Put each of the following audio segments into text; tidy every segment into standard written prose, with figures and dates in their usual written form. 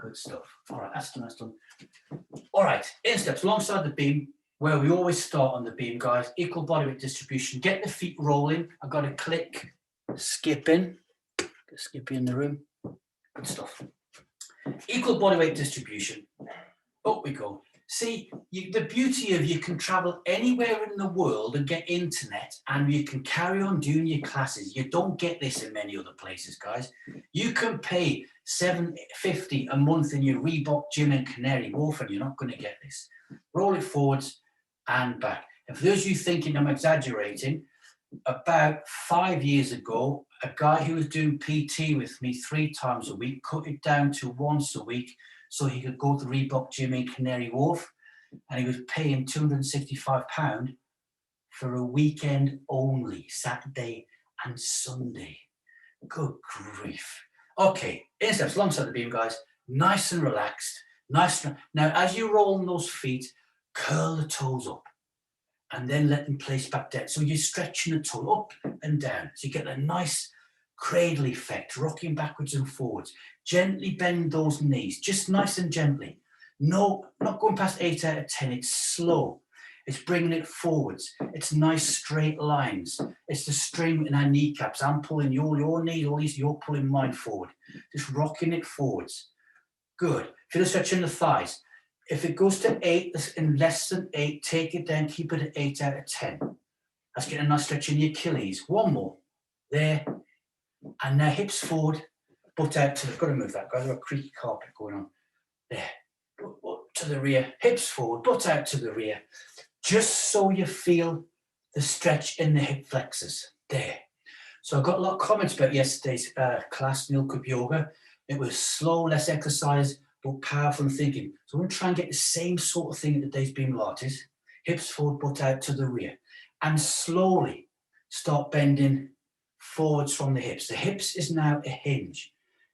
Good stuff. All right, that's done, that's done. All right, in steps alongside the beam, where we always start on the beam, guys. Equal body weight distribution. Get the feet rolling. I've got to click, skip in. Get Skippy in the room. Good stuff. Equal body weight distribution. Up we go. See, the beauty of you can travel anywhere in the world and get internet, and you can carry on doing your classes. You don't get this in many other places, guys. You can pay $7.50 a month in your Reebok gym in Canary Wharf, and you're not going to get this. Roll it forwards and back. And for those of you thinking I'm exaggerating, about 5 years ago, a guy who was doing PT with me 3 times a week cut it down to once a week, so he could go to the Reebok gym in Canary Wharf, and he was paying £265 for a weekend only, Saturday and Sunday. Good grief. Okay, in steps alongside the beam, guys. Nice and relaxed. Now, as you roll on those feet, curl the toes up and then let them place back down. So you're stretching the toe up and down. So you get a nice cradle effect, rocking backwards and forwards. Gently bend those knees, just nice and gently. No, not going past 8 out of 10. It's slow. It's bringing it forwards. It's nice straight lines. It's the string in our kneecaps. I'm pulling your knee, all these, you're pulling mine forward. Just rocking it forwards. Good. Feel the stretch in the thighs. If it goes to 8, in less than 8, take it down, keep it at 8 out of 10. That's getting a nice stretch in the Achilles. One more. There. And now hips forward, butt out to the, I've got to move that, guys. I've got a creaky carpet going on. There. Butt to the rear, hips forward, butt out to the rear. Just so you feel the stretch in the hip flexors. There. So I got a lot of comments about yesterday's class, Neil Cup Yoga. It was slow, less exercise, but powerful and thinking. So I'm going to try and get the same sort of thing at today's Beamlates. Hips forward, butt out to the rear. And slowly start bending forwards from the hips. The hips is now a hinge.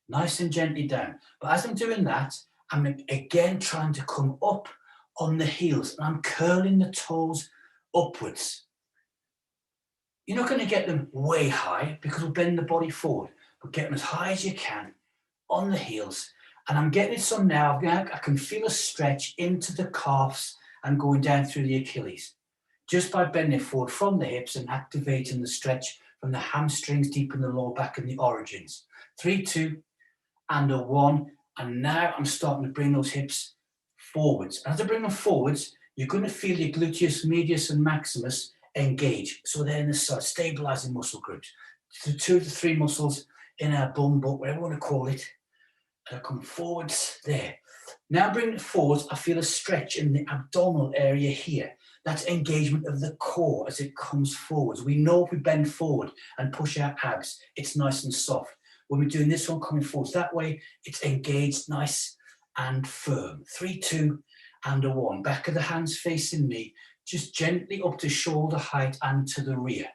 Nice and gently down. But as I'm doing that, I'm again trying to come up on the heels, and I'm curling the toes upwards. You're not going to get them way high because we'll bend the body forward, but get them as high as you can on the heels. And I'm getting some now. I can feel a stretch into the calves and going down through the Achilles just by bending forward from the hips and activating the stretch from the hamstrings deep in the lower back and the origins. 3, 2, and a 1. And now I'm starting to bring those hips forwards. As I bring them forwards, you're going to feel your gluteus medius and maximus engage. So they're in the stabilizing muscle groups. The 2 to 3 muscles in our bum, butt, whatever you want to call it. And I come forwards there. Now bring it forwards, I feel a stretch in the abdominal area here. That's engagement of the core as it comes forwards. We know if we bend forward and push our abs, it's nice and soft. When we're doing this one coming forwards that way, it's engaged, nice and firm. 3, 2, and a 1. Back of the hands facing me, just gently up to shoulder height and to the rear.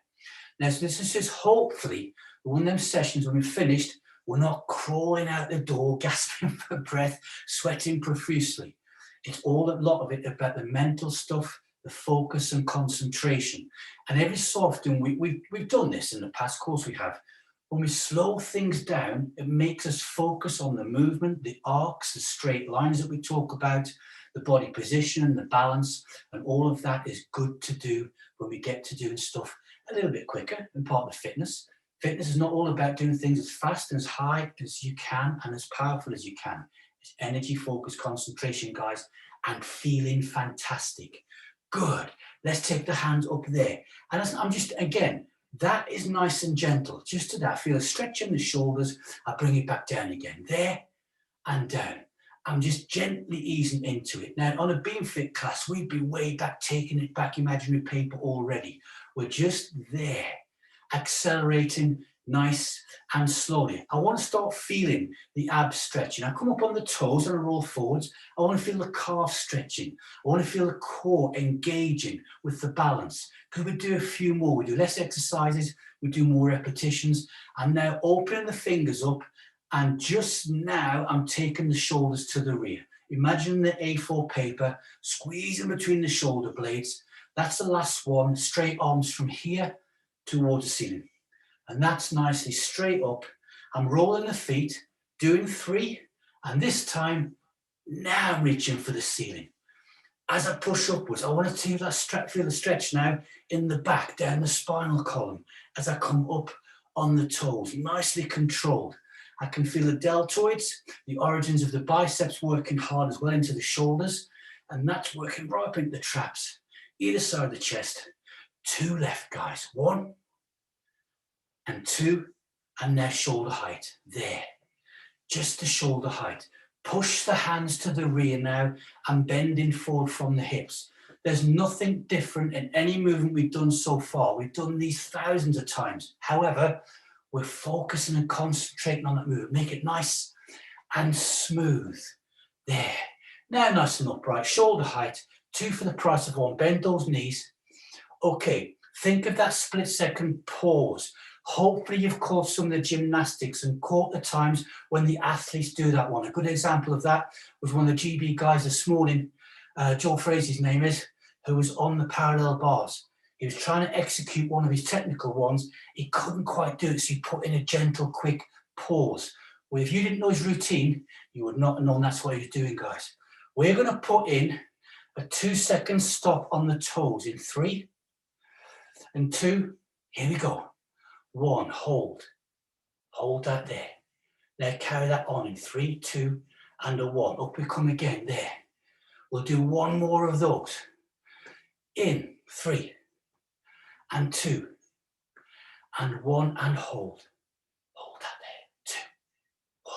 Now, so this is just hopefully one of them sessions when we're finished, we're not crawling out the door, gasping for breath, sweating profusely. It's all, a lot of it about the mental stuff, the focus and concentration. And every so often, we've done this in the past, of course we have. When we slow things down, it makes us focus on the movement, the arcs, the straight lines that we talk about, the body position, the balance, and all of that is good to do when we get to doing stuff a little bit quicker and part of fitness. Fitness is not all about doing things as fast and as high as you can and as powerful as you can. It's energy, focus, concentration, guys, and feeling fantastic. Good. Let's take the hands up there. And I'm just, again, that is nice and gentle. Just to that, feel a stretch in the shoulders. I bring it back down again. There and down. I'm just gently easing into it. Now, on a Beam Fit class, we'd be way back, taking it back, imaginary paper already. We're just there, accelerating nice and slowly. I want to start feeling the abs stretching. I come up on the toes and I roll forwards. I want to feel the calf stretching. I want to feel the core engaging with the balance. Because we do a few more. We do less exercises. We do more repetitions. I'm now opening the fingers up, and just now I'm taking the shoulders to the rear. Imagine the A4 paper, squeezing between the shoulder blades. That's the last one. Straight arms from here towards the ceiling. And that's nicely straight up. I'm rolling the feet, doing 3 And this time, now I'm reaching for the ceiling. As I push upwards, I want to feel the stretch now in the back, down the spinal column, as I come up on the toes, nicely controlled. I can feel the deltoids, the origins of the biceps working hard as well into the shoulders, and that's working right up into the traps, either side of the chest. 2 left, guys. 1 and 2, and now shoulder height. There, just the shoulder height. Push the hands to the rear now and bending forward from the hips. There's nothing different in any movement we've done so far. We've done these thousands of times. However, we're focusing and concentrating on that movement. Make it nice and smooth. There. Now nice and upright. Shoulder height. 2 for the price of 1. Bend those knees. Okay, think of that split second pause. Hopefully you've caught some of the gymnastics and caught the times when the athletes do that one. A good example of that was one of the GB guys this morning, Joe Fraser's name is, who was on the parallel bars. He was trying to execute one of his technical ones. He couldn't quite do it, so he put in a gentle, quick pause. Well, if you didn't know his routine, you would not have known that's what he was doing, guys. We're going to put in a 2-second stop on the toes in 3 and 2. Here we go. 1, hold that there. Now carry that on in 3, 2, and a 1. Up we come again there. We'll do 1 more of those. In 3 and 2 and 1, and hold that there. 2, 1.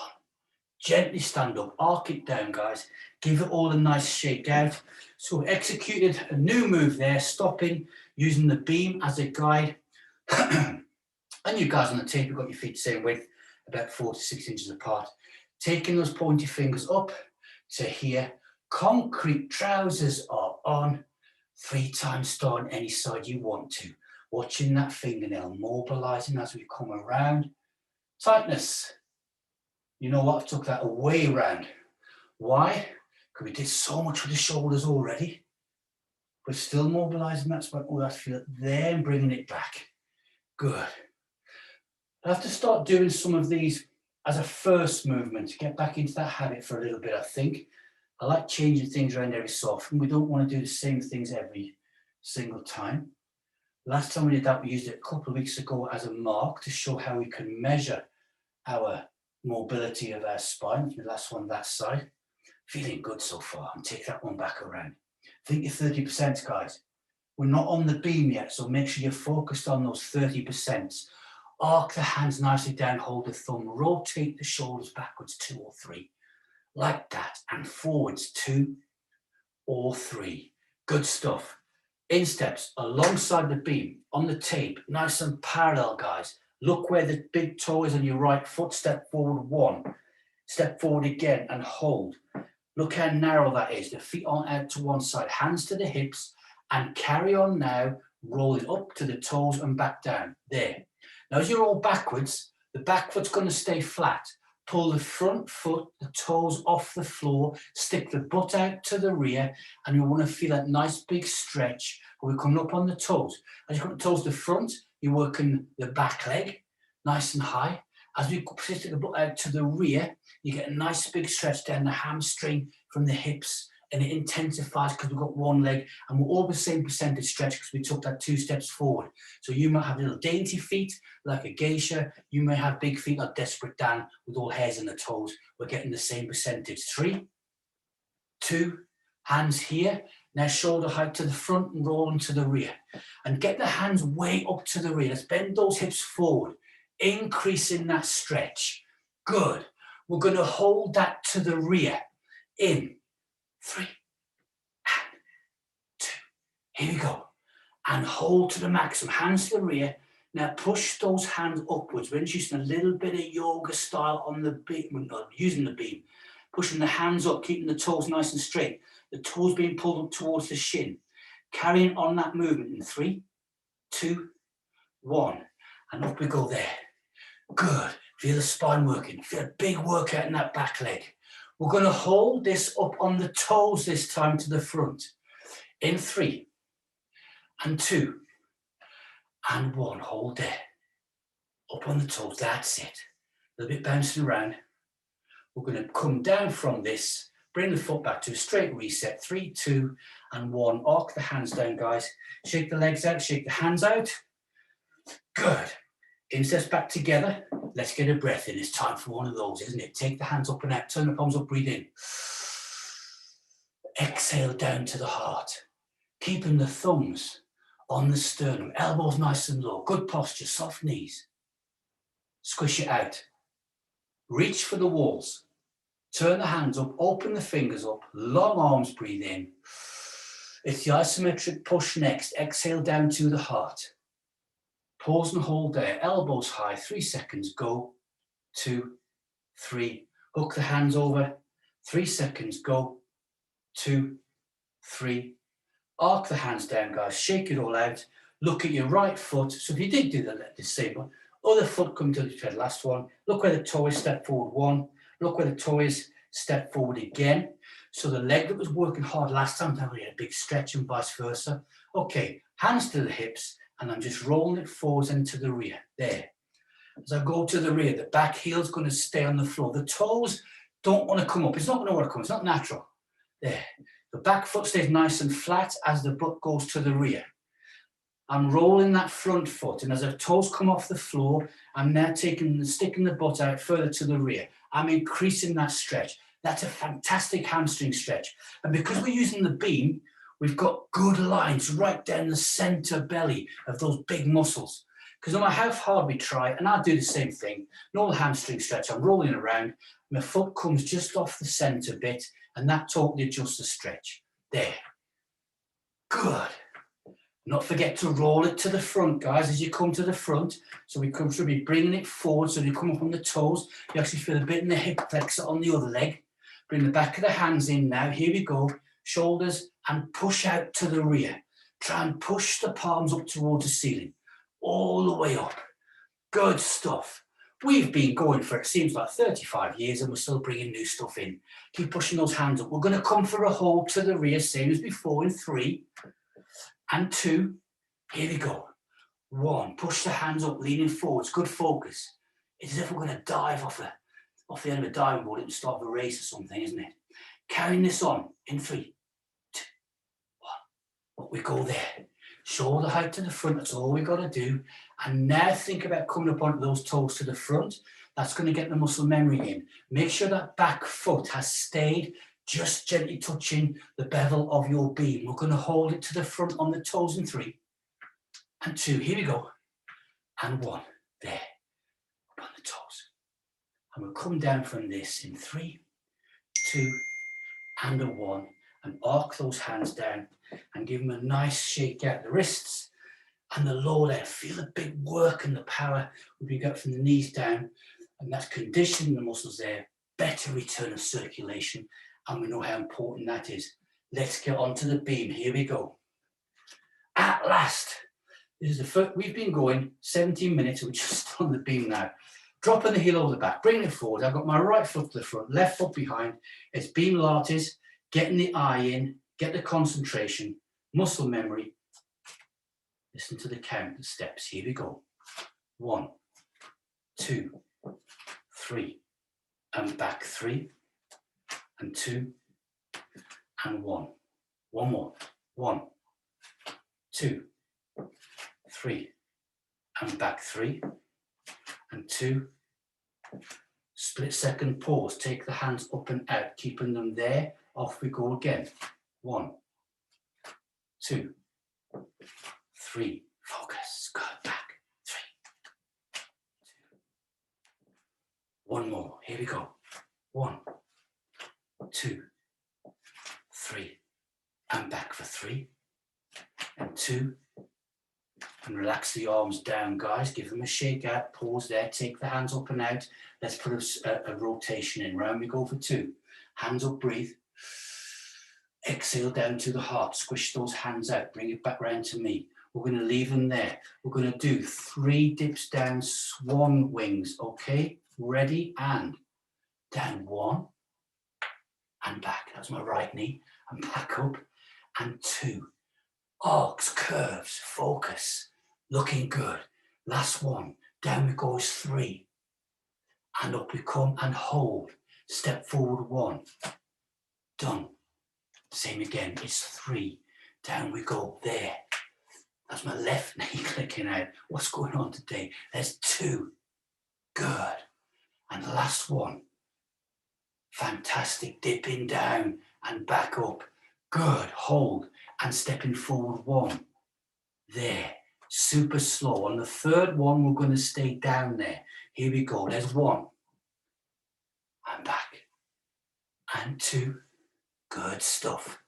Gently stand up, arc it down, guys. Give it all a nice shake out. So we executed a new move there, stopping, using the beam as a guide. And you guys on the tape, you've got your feet the same width, about 4 to 6 inches apart. Taking those pointy fingers up to here. Concrete trousers are on. 3 times starting any side you want to. Watching that fingernail, mobilizing as we come around. Tightness. You know what? I took that away round. Why? Because we did so much with the shoulders already. We're still mobilizing that spine. Oh, that's feel it there and bringing it back. Good. I have to start doing some of these as a first movement to get back into that habit for a little bit, I think. I like changing things around every so often. We don't want to do the same things every single time. Last time we did that, we used it a couple of weeks ago as a mark to show how we can measure our mobility of our spine. The last one that side. Feeling good so far. And take that one back around. Think your 30%, guys. We're not on the beam yet, so make sure you're focused on those 30%. Arc the hands nicely down, hold the thumb, rotate the shoulders backwards 2 or 3, like that, and forwards 2 or 3. Good stuff. Insteps alongside the beam, on the tape, nice and parallel, guys. Look where the big toe is on your right foot, step forward 1, step forward again and hold. Look how narrow that is. The feet aren't out to one side, hands to the hips, and carry on now, rolling up to the toes and back down. There. Now, as you roll backwards, the back foot's going to stay flat. Pull the front foot, the toes off the floor, stick the butt out to the rear, and you want to feel that nice big stretch. We're coming up on the toes. As you come the toes to the front, you're working the back leg, nice and high. As we stick the butt out to the rear, you get a nice big stretch down the hamstring from the hips, and it intensifies because we've got one leg, and we're all the same percentage stretch because we took that 2 steps forward. So you might have little dainty feet like a geisha. You may have big feet like Desperate Dan with all hairs in the toes. We're getting the same percentage. 3, 2, hands here. Now shoulder height to the front and rolling to the rear. And get the hands way up to the rear. Let's bend those hips forward, increasing that stretch. Good. We're going to hold that to the rear. In 3 and 2. Here we go. And hold to the maximum. Hands to the rear. Now push those hands upwards. We're introducing a little bit of yoga style on the beam. We're not using the beam. Pushing the hands up, keeping the toes nice and straight. The toes being pulled up towards the shin. Carrying on that movement in 3, 2, 1. And up we go there. Good. Feel the spine working. Feel a big workout in that back leg. We're going to hold this up on the toes this time to the front. In 3 and 2 and 1. Hold there. Up on the toes. That's it. A little bit bouncing around. We're going to come down from this, bring the foot back to a straight reset. 3, 2, and 1. Arc the hands down, guys. Shake the legs out, shake the hands out. Good. Insteps back together. Let's get a breath in. It's time for one of those, isn't it? Take the hands up and out. Turn the palms up, breathe in. Exhale down to the heart. Keeping the thumbs on the sternum. Elbows nice and low. Good posture, soft knees. Squish it out. Reach for the walls. Turn the hands up, open the fingers up. Long arms, breathe in. It's the isometric push next. Exhale down to the heart. Pause and hold there. Elbows high. 3 seconds. Go. 2, 3. Hook the hands over. 3 seconds. Go. 2, 3. Arc the hands down, guys. Shake it all out. Look at your right foot. So if you did do the same one, other foot come to the tread. Last one. Look where the toe is. Step forward. 1. Look where the toe is. Step forward again. So the leg that was working hard last time, now we had a big stretch and vice versa. Okay, hands to the hips, and I'm just rolling it forwards and to the rear. There. As I go to the rear, the back heel's going to stay on the floor. The toes don't want to come up. It's not going to want to come. It's not natural. There. The back foot stays nice and flat as the butt goes to the rear. I'm rolling that front foot, and as the toes come off the floor, I'm now sticking the butt out further to the rear. I'm increasing that stretch. That's a fantastic hamstring stretch. And because we're using the beam, we've got good lines right down the center belly of those big muscles. Because no matter how hard we try, and I do the same thing, normal hamstring stretch, I'm rolling around, my foot comes just off the center bit, and that totally adjusts the stretch. There. Good. Not forget to roll it to the front, guys, as you come to the front. So we should be bringing it forward so you come up on the toes. You actually feel a bit in the hip flexor on the other leg. Bring the back of the hands in now. Here we go. Shoulders and push out to the rear. Try and push the palms up towards the ceiling. All the way up. Good stuff. We've been going for, it seems like 35 years, and we're still bringing new stuff in. Keep pushing those hands up. We're going to come for a hold to the rear, same as before in 3 and 2. Here we go. 1. Push the hands up, leaning forwards. Good focus. It's as if we're going to dive off the end of a diving board and start a race or something, isn't it? Carrying this on in 3, 2, 1. Up we go there. Shoulder height to the front. That's all we got to do. And now think about coming up onto those toes to the front. That's going to get the muscle memory in. Make sure that back foot has stayed just gently touching the bevel of your beam. We're going to hold it to the front on the toes in 3 and 2. Here we go. And 1. There. Up on the toes. And we'll come down from this in 3, 2, and a 1. And arc those hands down and give them a nice shake out the wrists and the lower there. Feel the big work and the power we get from the knees down. And that's conditioning the muscles there. Better return of circulation. And we know how important that is. Let's get onto the beam. Here we go. At last. This is the first, we've been going 17 minutes and we're just on the beam now. Dropping the heel over the back, bringing it forward. I've got my right foot to the front, left foot behind. It's Beamlates, getting the eye in, get the concentration, muscle memory. Listen to the count, the steps. Here we go. 1, 2, 3, and back 3, and 2, and 1. One more. 1, 2, 3, and back 3, and 2. Split second pause. Take the hands up and out, keeping them there. Off we go again. 1, 2, 3. Focus. Go back. 3, 2. One more. Here we go. 1, 2, 3, and back for 3, and 2. And relax the arms down, guys. Give them a shake out. Pause there. Take the hands up and out. Let's put a rotation in. Round we go for 2. Hands up, breathe. Exhale down to the heart. Squish those hands out. Bring it back round to me. We're going to leave them there. We're going to do 3 dips down, swan wings. Okay? Ready? And down 1. And back. That's my right knee. And back up. And 2. Arcs, curves, focus. Looking good. Last one. Down we go is 3. And up we come and hold. Step forward 1. Done. Same again. It's 3. Down we go. There. That's my left knee clicking out. What's going on today? There's 2. Good. And the last one. Fantastic. Dipping down and back up. Good. Hold. And stepping forward 1. There. Super slow. On the third one, we're going to stay down there. Here we go. There's 1. And back. And 2. Good stuff.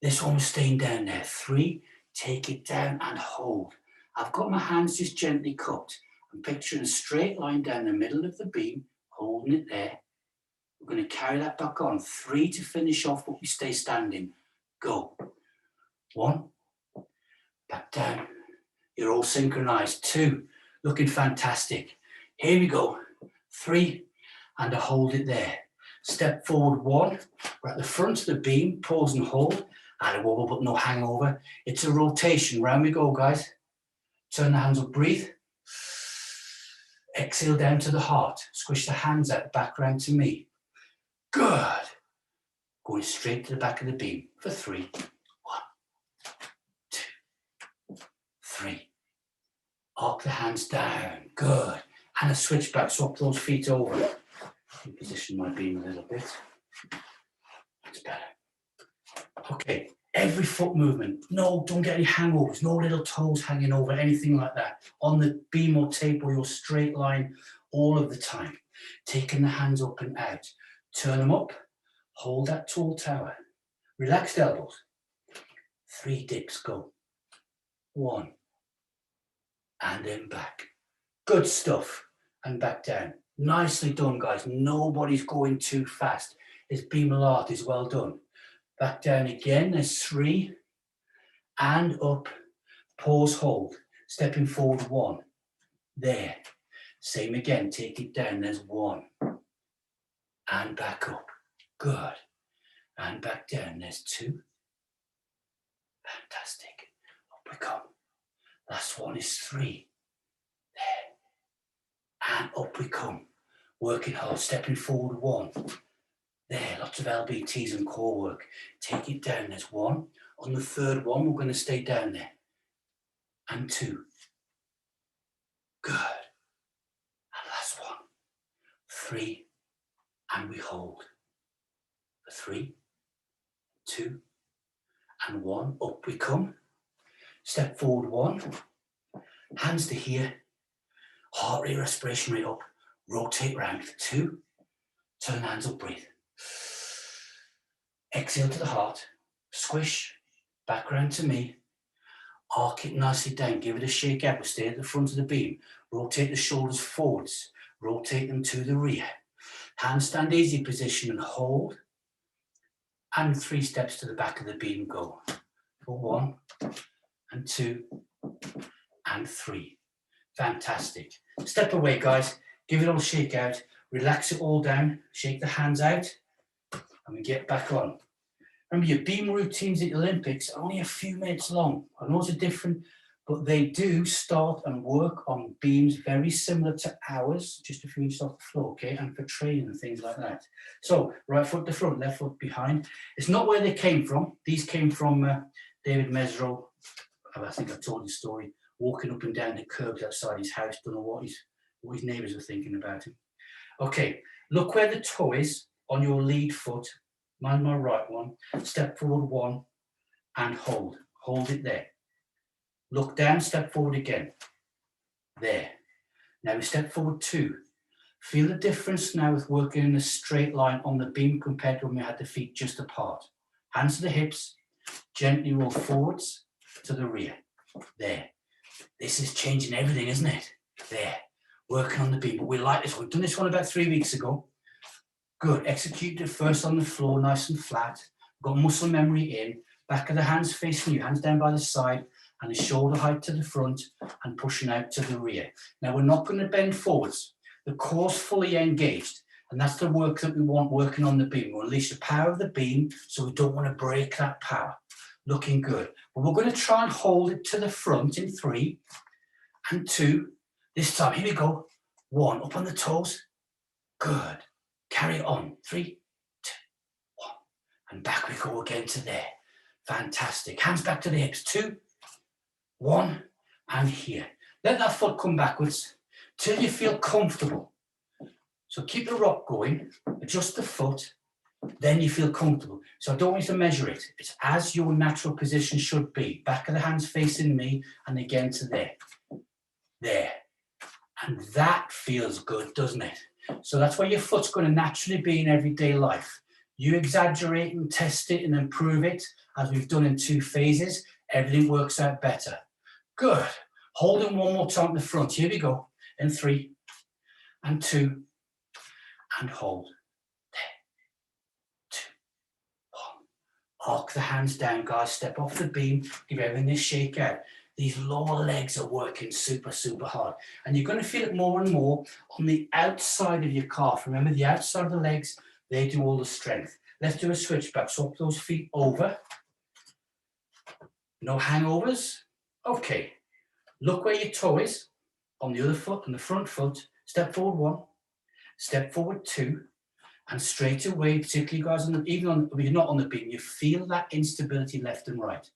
This one was staying down there. 3. Take it down and hold. I've got my hands just gently cupped. I'm picturing a straight line down the middle of the beam, holding it there. We're going to carry that back on. 3 to finish off, but we stay standing. Go. 1. Back down. You're all synchronized. 2. Looking fantastic. Here we go. 3. And I hold it there. Step forward 1. We're at the front of the beam. Pause and hold. And a wobble, but no hangover. It's a rotation. Round we go, guys. Turn the hands up. Breathe. Exhale down to the heart. Squish the hands out. Back round to me. Good. Going straight to the back of the beam for 3. 1, 2, 3. Arc the hands down. Good. And a switch back. Swap those feet over. Position my beam a little bit. That's better. Okay. Every foot movement. No, don't get any hangovers. No little toes hanging over, anything like that. On the beam or tape or your straight line all of the time. Taking the hands up and out. Turn them up. Hold that tall tower. Relaxed elbows. 3 dips. Go. 1. And then back. Good stuff. And back down. Nicely done, guys. Nobody's going too fast. It's Beamlates. Well done. Back down again. There's 3. And up. Pause, hold. Stepping forward 1. There. Same again. Take it down. There's 1. And back up. Good. And back down. There's 2. Fantastic. Up we come. Last one is 3. There. And up we come. Working hard. Stepping forward 1. There. Lots of LBTs and core work. Take it down. There's 1. On the third one, we're going to stay down there. And 2. Good. And last one. 3. And we hold. For 3, 2, and 1. Up we come. Step forward 1. Hands to here. Heart rate, respiration rate up. Rotate round for 2. Turn hands up, breathe. Exhale to the heart. Squish. Back round to me. Arc it nicely down. Give it a shake out. We stay at the front of the beam. Rotate the shoulders forwards. Rotate them to the rear. Handstand easy position and hold. And 3 steps to the back of the beam. Go. For 1, and 2, and 3. Fantastic. Step away, guys. Give it all a shake out. Relax it all down. Shake the hands out. And we get back on. Remember, your beam routines at the Olympics are only a few minutes long. I know it's different, but they do start and work on beams very similar to ours, just a few inches off the floor, okay? And for training and things like that. So, right foot to front, left foot behind. It's not where they came from. These came from David Mesro. I think I told the story. Walking up and down the curbs outside his house. Don't know what his neighbours were thinking about him. Okay, look where the toe is on your lead foot. Mind my right one. Step forward 1 and hold. Hold it there. Look down, step forward again. There. Now we step forward 2. Feel the difference now with working in a straight line on the beam compared to when we had the feet just apart. Hands to the hips. Gently roll forwards to the rear. There. This is changing everything, isn't it? There. Working on the beam. But we like this one. We've done this one about 3 weeks ago. Good. Execute it first on the floor, nice and flat. Got muscle memory in. Back of the hands facing you. Hands down by the side. And the shoulder height to the front and pushing out to the rear. Now we're not going to bend forwards. The core's fully engaged. And that's the work that we want working on the beam. We'll unleash the power of the beam, so we don't want to break that power. Looking good. But we're going to try and hold it to the front in 3 and 2. This time, here we go. 1, up on the toes. Good. Carry it on. 3, 2, 1. And back we go again to there. Fantastic. Hands back to the hips. 2, 1, and here. Let that foot come backwards till you feel comfortable. So keep the rock going, adjust the foot, then you feel comfortable. So I don't want you to measure it. It's as your natural position should be. Back of the hands facing me, and again to there. There. And that feels good, doesn't it? So that's where your foot's going to naturally be in everyday life. You exaggerate and test it and improve it, as we've done in 2 phases. Everything works out better. Good. Holding one more time at the front. Here we go. In 3, and 2, and hold. There. 2, 1. Arc the hands down, guys. Step off the beam. Give everything this shake out. These lower legs are working super, super hard. And you're going to feel it more and more on the outside of your calf. Remember, the outside of the legs, they do all the strength. Let's do a switch back. Swap those feet over. No hangovers. Okay. Look where your toe is on the other foot, on the front foot. Step forward 1, step forward 2, and straight away, particularly guys, when you're not on the beam, you feel that instability left and right.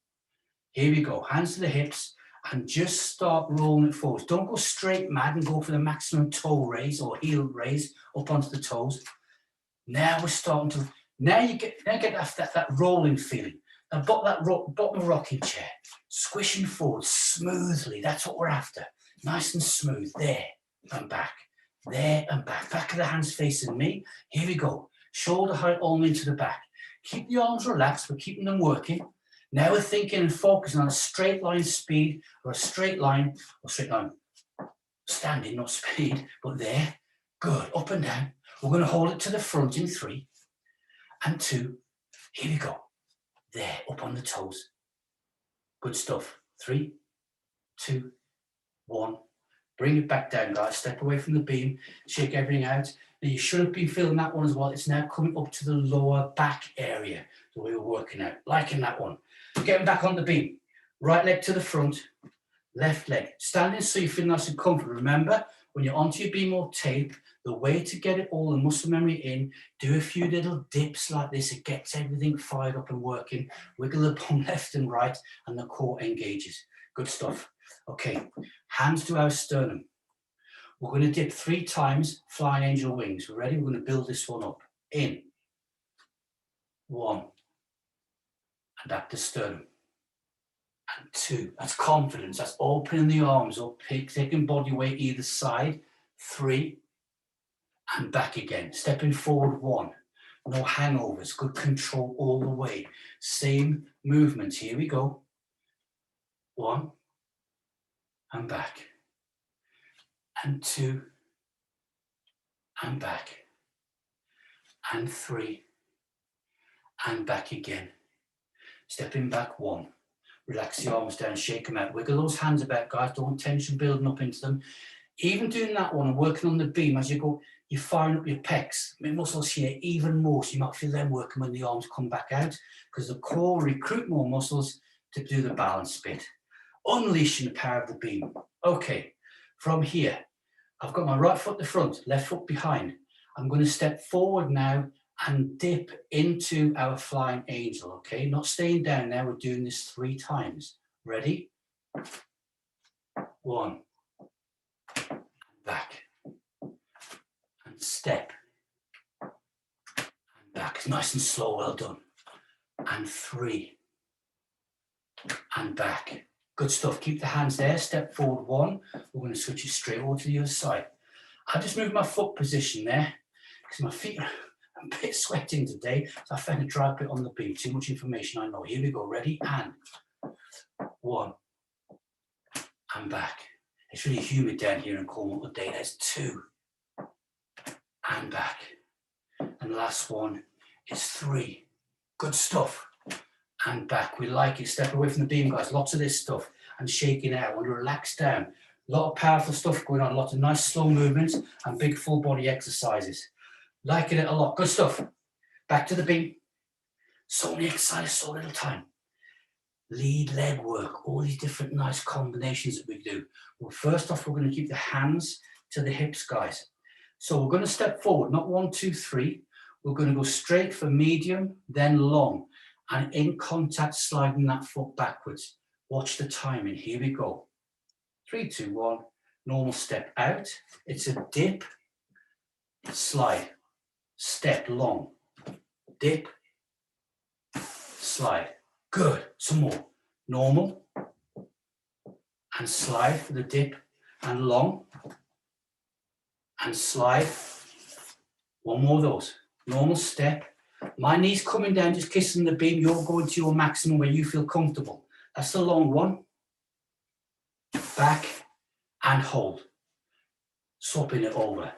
Here we go, hands to the hips, and just start rolling it forward. Don't go straight mad and go for the maximum toe raise or heel raise up onto the toes. Now we're starting to, now you get that rolling feeling. Now bottom of rocking chair, squishing forward smoothly. That's what we're after. Nice and smooth. There and back. There and back. Back of the hands facing me. Here we go. Shoulder height all into the back. Keep the arms relaxed. We're keeping them working. Now we're thinking and focusing on a straight line speed or a straight line, standing, not speed, but there. Good. Up and down. We're going to hold it to the front in 3 and 2. Here we go. There, up on the toes. Good stuff. 3, 2, 1. Bring it back down, guys. Step away from the beam. Shake everything out. Now, you should have been feeling that one as well. It's now coming up to the lower back area that we were working out. Liking that one. Getting back on the beam. Right leg to the front. Left leg. Standing so you feel nice and comfortable. Remember, when you're onto your beam or tape, the way to get it all, the muscle memory in, do a few little dips like this. It gets everything fired up and working. Wiggle the bum left and right, and the core engages. Good stuff. Okay, hands to our sternum. We're going to dip 3 times, flying angel wings. We're ready? We're going to build this one up. In. 1. And back to sternum. And 2. That's confidence. That's opening the arms up, taking body weight either side. 3. And back again. Stepping forward 1. No hangovers. Good control all the way. Same movements. Here we go. 1. And back. And 2. And back. And 3. And back again. Stepping back 1. Relax the arms down, shake them out. Wiggle those hands about, guys. Don't want tension building up into them. Even doing that one and working on the beam as you go, you're firing up your pecs, your muscles here even more. So you might feel them working when the arms come back out, because the core will recruit more muscles to do the balance bit. Unleashing the power of the beam. Okay, from here, I've got my right foot at the front, left foot behind. I'm going to step forward now and dip into our flying angel, okay? Not staying down now, we're doing this 3 times. Ready? 1. Back. And step. And back. Nice and slow, well done. And 3. And back. Good stuff. Keep the hands there. Step forward 1. We're going to switch it straight over to the other side. I just moved my foot position there because my feet are a bit sweating today, so I found a dry bit on the beam. Too much information, I know. Here we go. Ready? And 1. And back. It's really humid down here in Cornwall today. There's 2. And back. And the last one is 3. Good stuff. And back. We like it. Step away from the beam, guys. Lots of this stuff. And shaking it out. I want to relax down. A lot of powerful stuff going on. Lots of nice slow movements and big full body exercises. Liking it a lot. Good stuff. Back to the beam. So many exercises, so little time. Lead leg work. All these different nice combinations that we do. Well, first off, we're going to keep the hands to the hips, guys. So we're going to step forward, not 1, 2, 3. We're going to go straight for medium, then long, and in contact sliding that foot backwards. Watch the timing. Here we go. 3, 2, 1. Normal step out. It's a dip, slide, step long, dip, slide. Good. Some more. Normal and slide for the dip and long and slide. One more of those. Normal step. My knees coming down, just kissing the beam. You're going to your maximum where you feel comfortable. That's the long one. Back and hold. Swapping it over.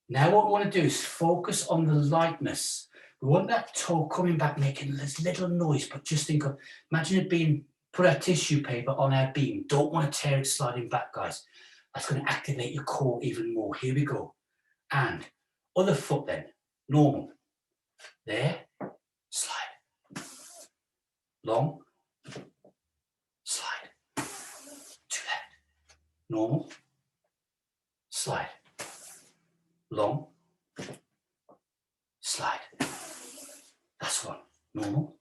Now what we want to do is focus on the lightness. We want that toe coming back, making this little noise, but just think of, imagine it being, put our tissue paper on our beam. Don't want to tear it sliding back, guys. That's going to activate your core even more. Here we go. And other foot then, normal. There, slide. Long, slide. To left. Normal, slide. Long, slide. That's one. Normal,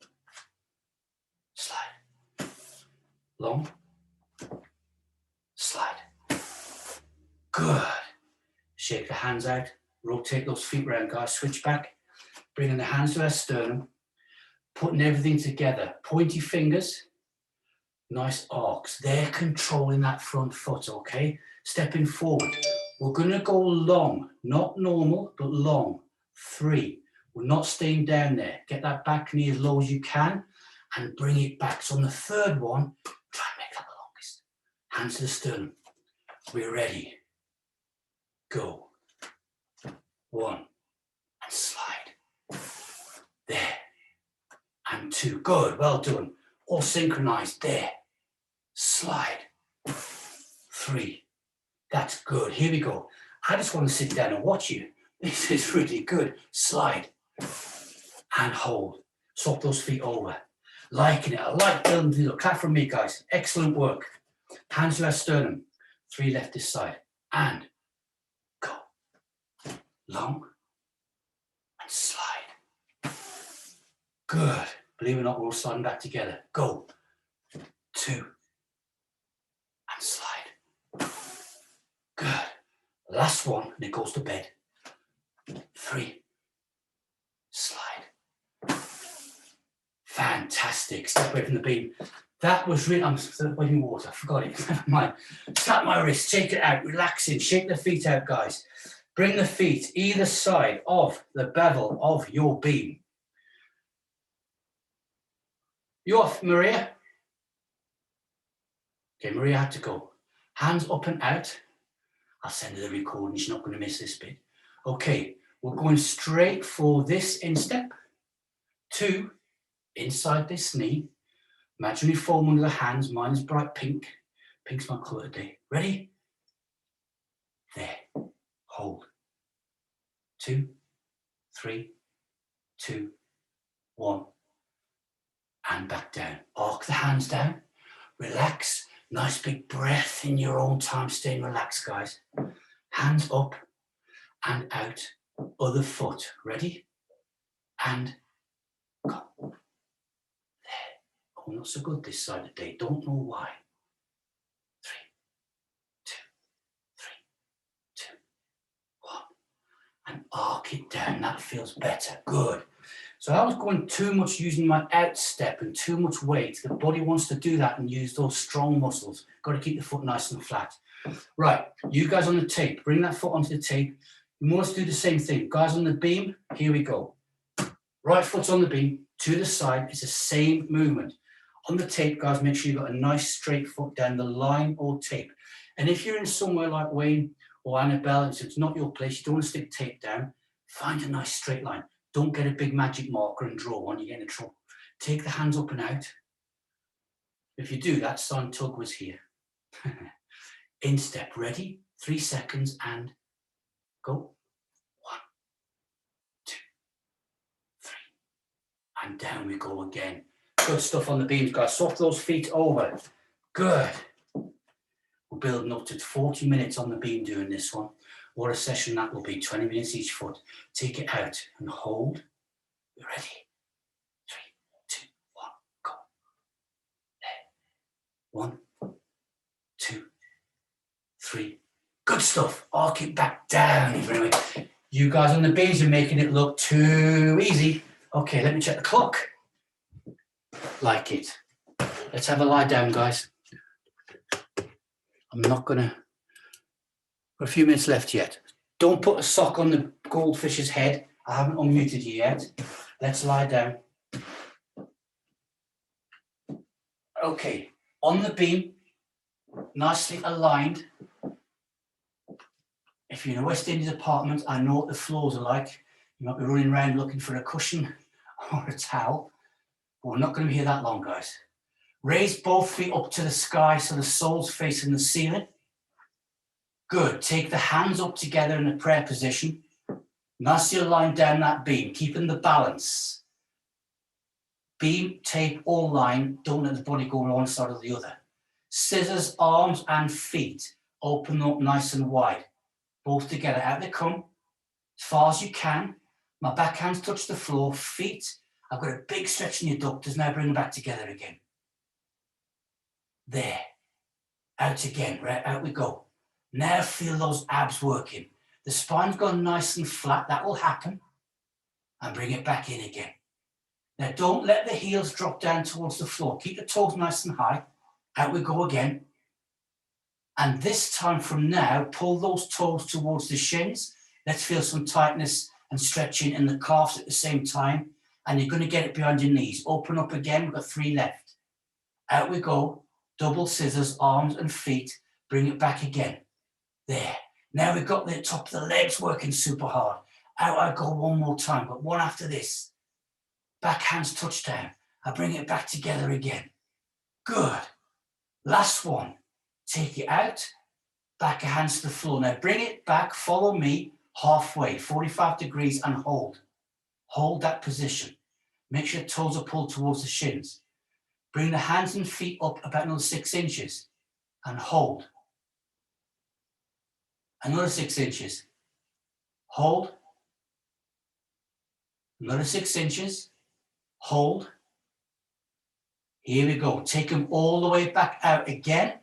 slide. Long, slide. Good. Shake the hands out. Rotate those feet around, guys. Switch back. Bringing the hands to our sternum. Putting everything together. Pointy fingers. Nice arcs. They're controlling that front foot, okay? Stepping forward. We're going to go long. Not normal, but long. 3. We're not staying down there. Get that back knee as low as you can and bring it back. So on the third one, try and make that the longest. Hands to the sternum. We're ready. Go. 1. And slide. There. And 2. Good. Well done. All synchronized. There. Slide. 3. That's good. Here we go. I just want to sit down and watch you. This is really good. Slide. And hold. Swap those feet over. Liking it. I like building things up. Clap from me, guys. Excellent work. Hands to our sternum. 3 left this side. And go. Long. And slide. Good. Believe it or not, we're all sliding back together. Go. 2. And slide. Good. Last one, and it goes to bed. 3. Slide. Fantastic. Step away from the beam. That was really, I'm waiting water, I forgot it. Never mind. Slap my wrist, shake it out, relaxing, shake the feet out, guys. Bring the feet either side of the bevel of your beam. You off, Maria? Okay, Maria had to go. Hands up and out. I'll send her the recording, she's not going to miss this bit. Okay, we're going straight for this instep. 2, inside this knee. Imaginary foam under the hands, mine is bright pink. Pink's my colour today. Ready? There, hold. 2, 3, 2, 1. And back down. Arc the hands down. Relax. Nice big breath in your own time. Staying relaxed, guys. Hands up and out. Other foot. Ready? And go. There. Oh, not so good this side of the day. Don't know why. 3, 2, 3, 2, 1. And arc it down. That feels better. Good. So I was going too much using my outstep and too much weight. The body wants to do that and use those strong muscles. Got to keep the foot nice and flat. Right, you guys on the tape, bring that foot onto the tape. You must do the same thing. Guys on the beam, here we go. Right foot's on the beam, to the side, it's the same movement. On the tape, guys, make sure you've got a nice straight foot down the line or tape. And if you're in somewhere like Wayne or Annabelle, it's not your place, you don't want to stick tape down, find a nice straight line. Don't get a big magic marker and draw one, you get in trouble. Take the hands up and out. If you do that, Son Tug was here. Instep, ready? 3 seconds and go. 1, 2, 3. And down we go again. Good stuff on the beams, guys. Swap those feet over. Good. We're building up to 40 minutes on the beam doing this one. What a session that will be, 20 minutes each foot. Take it out and hold. You ready? 3, 2, 1, go. There. 1, 2, 3. Good stuff. Arc it back down. You guys on the beams are making it look too easy. Okay, let me check the clock. Like it. Let's have a lie down, guys. I'm not gonna. Got a few minutes left yet. Don't put a sock on the goldfish's head. I haven't unmuted you yet. Let's lie down. Okay, on the beam, nicely aligned. If you're in a West Indies apartment, I know what the floors are like. You might be running around looking for a cushion or a towel, but we're not going to be here that long, guys. Raise both feet up to the sky so the sole's facing the ceiling. Good. Take the hands up together in a prayer position. Nicely aligned down that beam, keeping the balance. Beam, tape, or line. Don't let the body go on one side or the other. Scissors, arms, and feet. Open up nice and wide. Both together. Out they come. As far as you can. My back hands touch the floor. Feet. I've got a big stretch in your adductors. Now bring them back together again. There. Out again. Right, out we go. Now feel those abs working. The spine's gone nice and flat. That will happen. And bring it back in again. Now don't let the heels drop down towards the floor. Keep the toes nice and high. Out we go again. And this time from now, pull those toes towards the shins. Let's feel some tightness and stretching in the calves at the same time. And you're going to get it behind your knees. Open up again. We've got 3 left. Out we go. Double scissors, arms and feet. Bring it back again. There. Now we've got the top of the legs working super hard. Out I go one more time, but one after this. Back hands touch down. I bring it back together again. Good. Last one. Take it out. Back hands to the floor. Now bring it back. Follow me halfway, 45 degrees, and hold. Hold that position. Make sure toes are pulled towards the shins. Bring the hands and feet up about another 6 inches and hold. Another 6 inches. Hold. Another 6 inches. Hold. Here we go. Take them all the way back out again.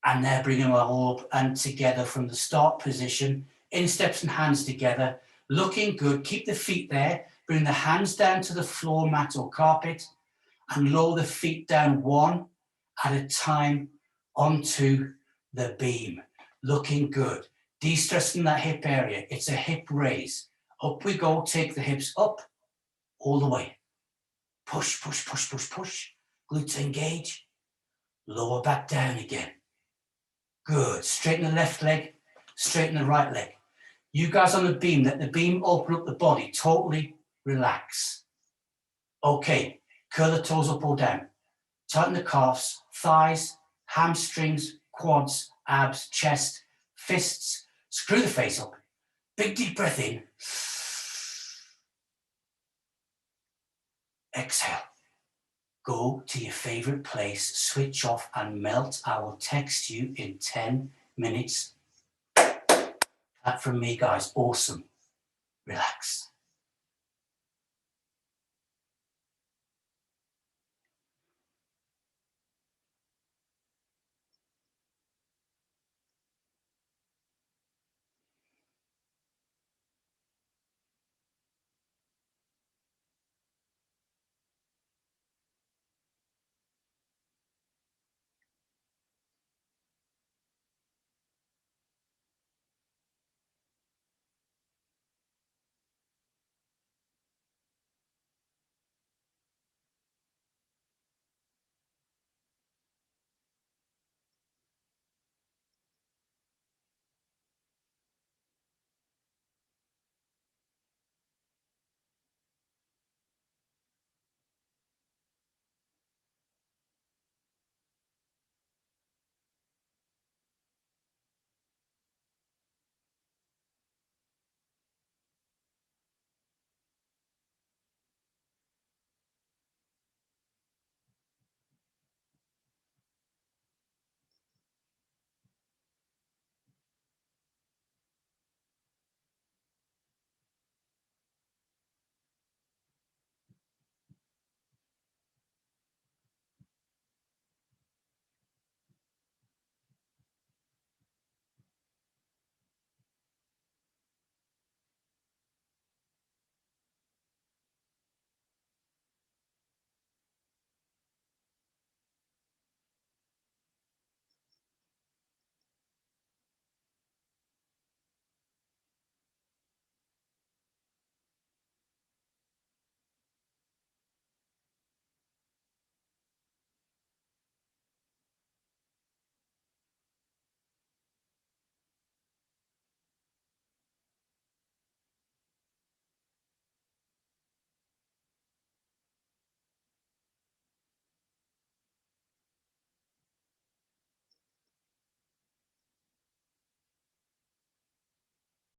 And now bring them all up and together from the start position. Insteps and hands together. Looking good. Keep the feet there. Bring the hands down to the floor mat or carpet and lower the feet down one at a time onto the beam. Looking good. De-stressing that hip area. It's a hip raise. Up we go. Take the hips up all the way. Push, push, push, push, push. Glutes engage. Lower back down again. Good. Straighten the left leg. Straighten the right leg. You guys on the beam, let the beam open up the body. Totally relax. Okay. Curl the toes up or down. Tighten the calves, thighs, hamstrings, quads, abs, chest, fists. Screw the face up. Big deep breath in. Exhale. Go to your favorite place, switch off and melt. I will text you in 10 minutes. That from me, guys. Awesome. Relax.